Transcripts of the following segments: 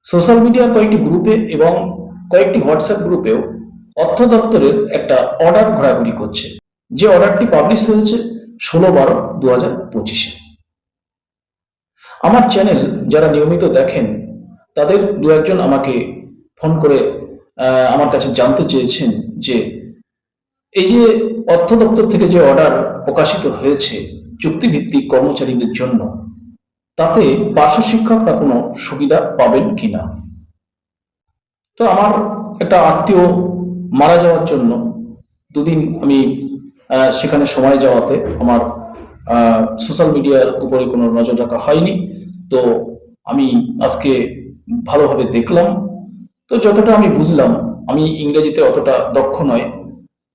Social মিডিয়ার কয়েকটি গ্রুপে এবং কয়েকটি হোয়াটসঅ্যাপ গ্রুপেও অর্থ দপ্তরের একটা অর্ডার ঘোরাঘুরি করছে, যে অর্ডারটি পাবলিশ হয়েছে 16/12/2025-এ। আমার চ্যানেল যারা নিয়মিত দেখেন তাদের দু একজন আমাকে ফোন করে আমার কাছে জানতে চেয়েছেন যে এই যে অর্থ দপ্তর থেকে যে অর্ডার প্রকাশিত হয়েছে চুক্তিভিত্তিক কর্মচারীদের জন্য, তাতে পার্শ্ব শিক্ষকরা কোনো সুবিধা পাবেন কিনা। তো আমার একটা আত্মীয় মারা যাওয়ার জন্য দুদিন আমি সেখানে সময় যাওয়াতে আমার সোশ্যাল মিডিয়ার উপরে কোনো নজর রাখা হয়নি। তো আমি আজকে ভালোভাবে দেখলাম। তো যতটা আমি বুঝলাম, আমি ইংরেজিতে অতটা দক্ষ নয়,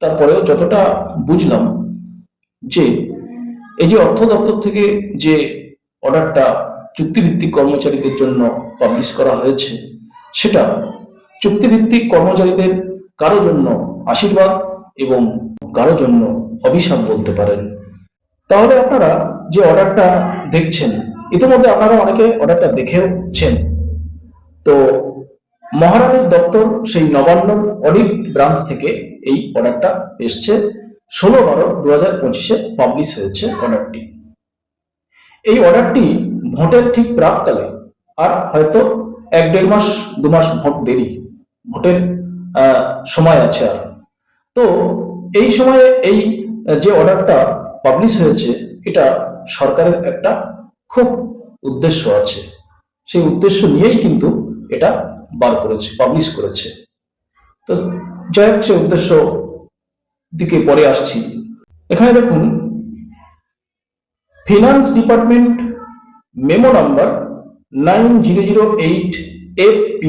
তারপরেও যতটা বুঝলাম যে এই যে অর্থ দপ্তর থেকে যে অর্ডারটা চুক্তিভিত্তিক কর্মচারীদের জন্য পাবলিশ করা হয়েছে, সেটা চুক্তিভিত্তিক কর্মচারীদের কারো জন্য আশীর্বাদ এবং কারো জন্য অভিশাপ বলতে পারেন। তাহলে আপনারা যে অর্ডারটা দেখছেন, ইতিমধ্যে আপনারা অনেকে অর্ডারটা দেখেওছেন। তো মহারানীর দপ্তর সেই নবান্নর অডিট ব্রাঞ্চ থেকে এই অর্ডারটা এসছে, 16/12/2025-এ পাবলিশ হয়েছে অর্ডারটি। এই অর্ডারটি ভোটের ঠিক প্রাককালে, আর হয়তো 1-1.5 মাস 2 মাস ভোট দেরি, ভোটের সময় আছে আর। তো এই সময়ে এই যে অর্ডারটা পাবলিশ হয়েছে, এটা সরকারের একটা খুব উদ্দেশ্য আছে। সেই উদ্দেশ্য নিয়েই কিন্তু এটা বার করেছে, পাবলিশ করেছে। তো যাই হোক, সে উদ্দেশ্য দিকে পরে আসছি। এখানে দেখুন, finance department memo number 9008 FP,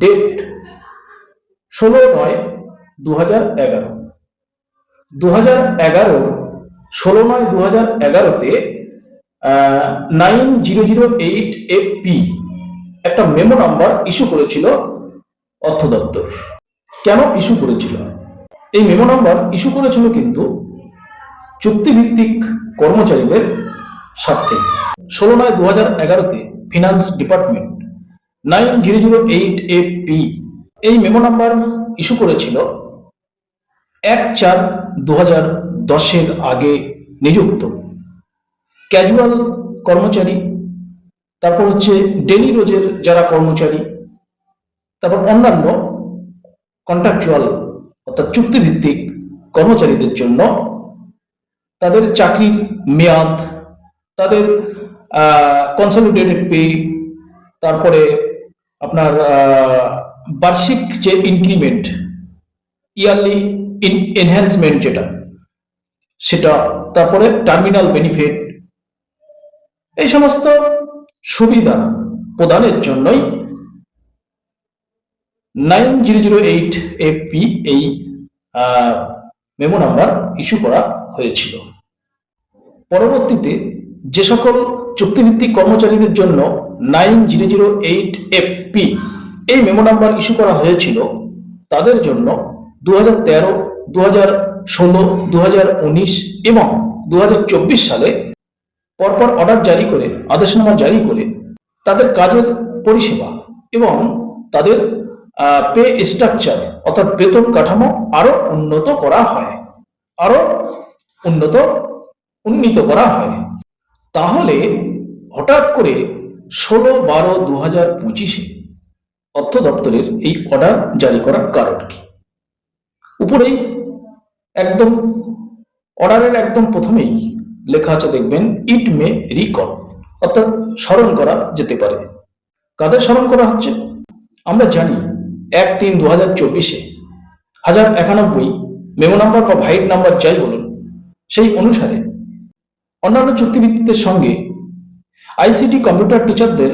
date 16/9/2011। 16/9/2011-তে 9008 FP একটা মেমো নাম্বার ইস্যু করেছিল অর্থ দপ্তর। কেন ইস্যু করেছিল? এই মেমো নাম্বার ইস্যু করেছিল কিন্তু চুক্তিভিত্তিক কর্মচারীদের স্বার্থে। 16/9/2011-তে ফিনান্স ডিপার্টমেন্ট 9008 FP এই মেমো নাম্বার ইস্যু করেছিল 1/4/2010-এর আগে নিযুক্ত ক্যাজুয়াল কর্মচারী, তারপর হচ্ছে ডেলি রোজের যারা কর্মচারী, তারপর অন্যান্য কন্ট্রাকচুয়াল অর্থাৎ চুক্তিভিত্তিক কর্মচারীদের জন্য তাদের চাকরির মেয়াদ, তাদের কনসলিডেটেড পে, তারপরে আপনার বার্ষিক যে ইনক্রিমেন্ট, ইয়ারলি এনহ্যান্সমেন্ট যেটা, সেটা, তারপরে টার্মিনাল বেনিফিট, এই সমস্ত সুবিধা প্রদানের জন্যই 9008 FP এই মেমো নাম্বার ইস্যু করা হয়েছিল। পরবর্তীতে যে সকল চুক্তিভিত্তিক কর্মচারীদের জন্য 9008 FP এই মেমো নাম্বার ইস্যু করা হয়েছিল, তাদের জন্য 2013, 2016, 2019 এবং 2024 সালে পরপর অর্ডার জারি করে, আদেশনামা জারি করে তাদের কাজের পরিষেবা এবং তাদের পে স্ট্রাকচার অর্থাৎ বেতন কাঠামো আরো উন্নত করা হয়, আরো উন্নীত করা হয়। তাহলে হঠাৎ করে 16/12/2025-এ অর্থ দপ্তরের এই অর্ডার জারি করার কারণ কি? উপরেই একদম অর্ডারের একদম প্রথমেই লেখা আছে, দেখবেন, ইট মে রিকল, অর্থাৎ স্মরণ করা যেতে পারে। কাদের স্মরণ করা হচ্ছে? আমরা জানি 1/3/2024-এ 1091 মেমো নাম্বার বা ভাইট নাম্বার যাই বলুন, সেই অনুসারে অন্যান্য চুক্তিভিত্তিদের সঙ্গে আইসিটি কম্পিউটার টিচারদের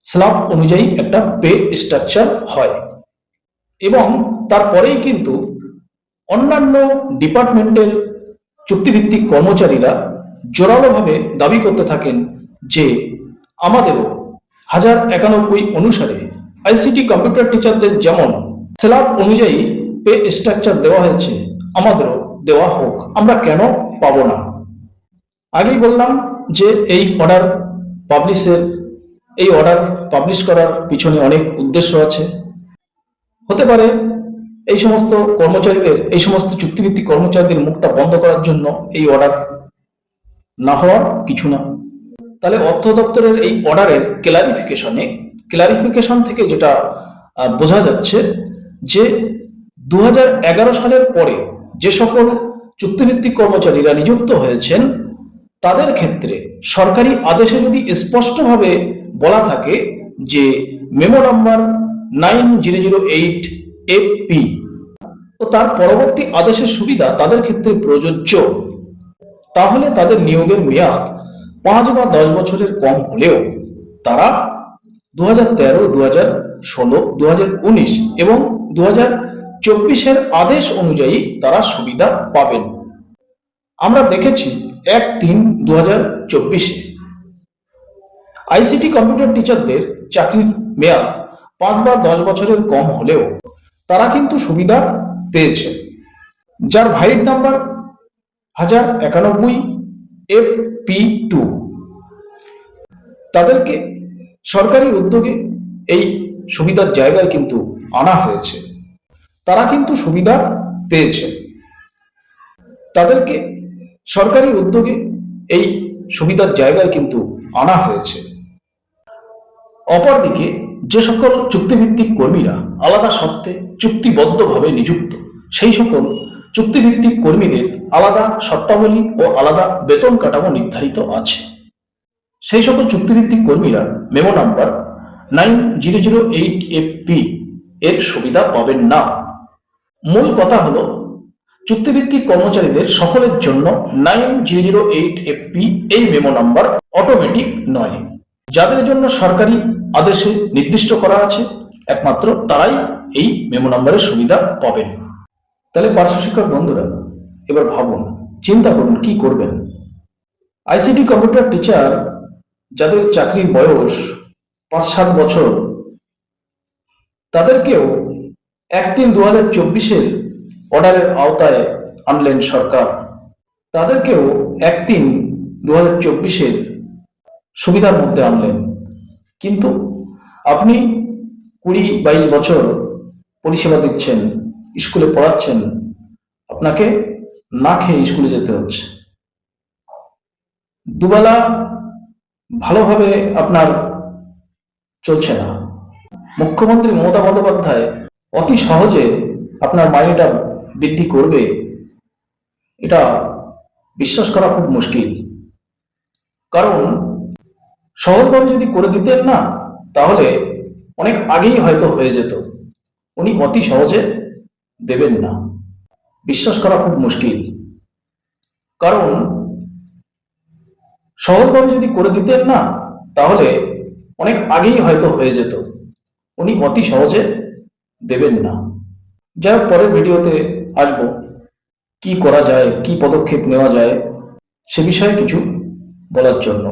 স্ল্যাব অনুযায়ী একটা পে স্ট্রাকচার হয় এবং তারপরেই কিন্তু অন্যান্য ডিপার্টমেন্টের চুক্তিভিত্তিক কর্মচারীরা জোরালোভাবে দাবি করতে থাকেন যে আমাদেরও 1091 অনুসারে আইসিটি কম্পিউটার টিচারদের যেমন স্ল্যাব অনুযায়ী পে স্ট্রাকচার দেওয়া হয়েছে, আমাদেরও দেওয়া হোক, আমরা কেন পাবো না। আগেই বললাম যে এই অর্ডার পাবলিশের এই অর্ডার পাবলিশ করার পিছনে অনেক উদ্দেশ্য আছে। হতে পারে এই সমস্ত কর্মচারীদের, এই সমস্ত চুক্তিভিত্তিক কর্মচারীদের মুখটা বন্ধ করার জন্য এই অর্ডার, না হওয়ার কিছু না। তাহলে অর্থ দপ্তরের এই অর্ডারের ক্লারিফিকেশন থেকে যেটা বোঝা যাচ্ছে যে 2011 সালের পরে যে সকল চুক্তিভিত্তিক কর্মচারীরা নিযুক্ত হয়েছেন তাদের ক্ষেত্রে সরকারি আদেশে যদি স্পষ্টভাবে বলা থাকে যে মেমো নাম্বার 9008 FP, তো তার পরবর্তী আদেশের সুবিধা তাদের ক্ষেত্রে প্রযোজ্য, তাহলে তাদের নিয়োগের মেয়াদ 5 বা 10 বছরের কম হলেও তারা 2013, 2016, 2019 এবং 2024-এর আদেশ অনুযায়ী তারা সুবিধা পাবেন। আমরা দেখেছি 1/3/2024-এ আইসিটি কম্পিউটার টিচারদের চাকরির মেয়াদ 5 বা 10 বছরের কম হলেও তারা কিন্তু সুবিধা পেয়েছে, যার ভ্যালিড নাম্বার 1091 FP2। তাদেরকে সরকারি উদ্যোগে এই সুবিধার জায়গায় কিন্তু আনা হয়েছে, তারা কিন্তু সুবিধা পেয়েছে। তাদেরকে সরকারি উদ্যোগে এই সুবিধার জায়গায় কিন্তু আনা হয়েছে। অপরদিকে যে সকল চুক্তিভিত্তিক কর্মীরা আলাদা শর্তে চুক্তিবদ্ধভাবে নিযুক্ত, সেই সকল চুক্তিভিত্তিক কর্মীদের আলাদা শর্তাবলী ও আলাদা বেতন কাঠামো নির্ধারিত আছে। সেই সকল চুক্তিভিত্তিক কর্মীরা মেমো নাম্বার 9008 FP এর সুবিধা পাবেন না। মূল কথা হলো চুক্তিভিত্তিক কর্মচারীদের সকলের জন্য 9008 FP এই মেমো নাম্বার অটোমেটিক নয়। যাদের জন্য সরকারি আদেশে নির্দিষ্ট করা আছে একমাত্র তারাই এই মেমো নাম্বারের সুবিধা পাবেন। তাহলে পার্শ্ব শিক্ষক বন্ধুরা, এবার ভাবুন, চিন্তা করুন কি করবেন। আইসিটি কম্পিউটার টিচার যাদের চাকরির বয়স 5-7 বছর, তাদেরকেও 1/3/2024-এর অর্ডারের আওতায় আনলেন সরকার। তাদেরকেও 1/3/2024-এর সুবিধার মধ্যে আনলেন। কিন্তু আপনি 20-22 বছর পরিষেবা দিচ্ছেন, স্কুলে পড়াচ্ছেন, আপনাকে না খেয়ে স্কুলে যেতে হচ্ছে। দুবেলা ভালোভাবে আপনার চলছে না। মুখ্যমন্ত্রী মমতা বন্দ্যোপাধ্যায় অতি সহজে আপনার মাইনেটা বৃদ্ধি করবে, এটা বিশ্বাস করা খুব মুশকিল। কারণ সহজভাবে যদি করে দিতেন না, তাহলে অনেক আগেই হয়তো হয়ে যেত। উনি অতি সহজে দেবেন না, বিশ্বাস করা খুব মুশকিল। কারণ সহজভাবে যদি করে দিতেন না, তাহলে অনেক আগেই হয়তো হয়ে যেত। উনি অতি সহজে দেবেন না। যাই হোক, পরের ভিডিওতে আসবো কি করা যায়, কি পদক্ষেপ নেওয়া যায় সে বিষয়ে কিছু বলার জন্য।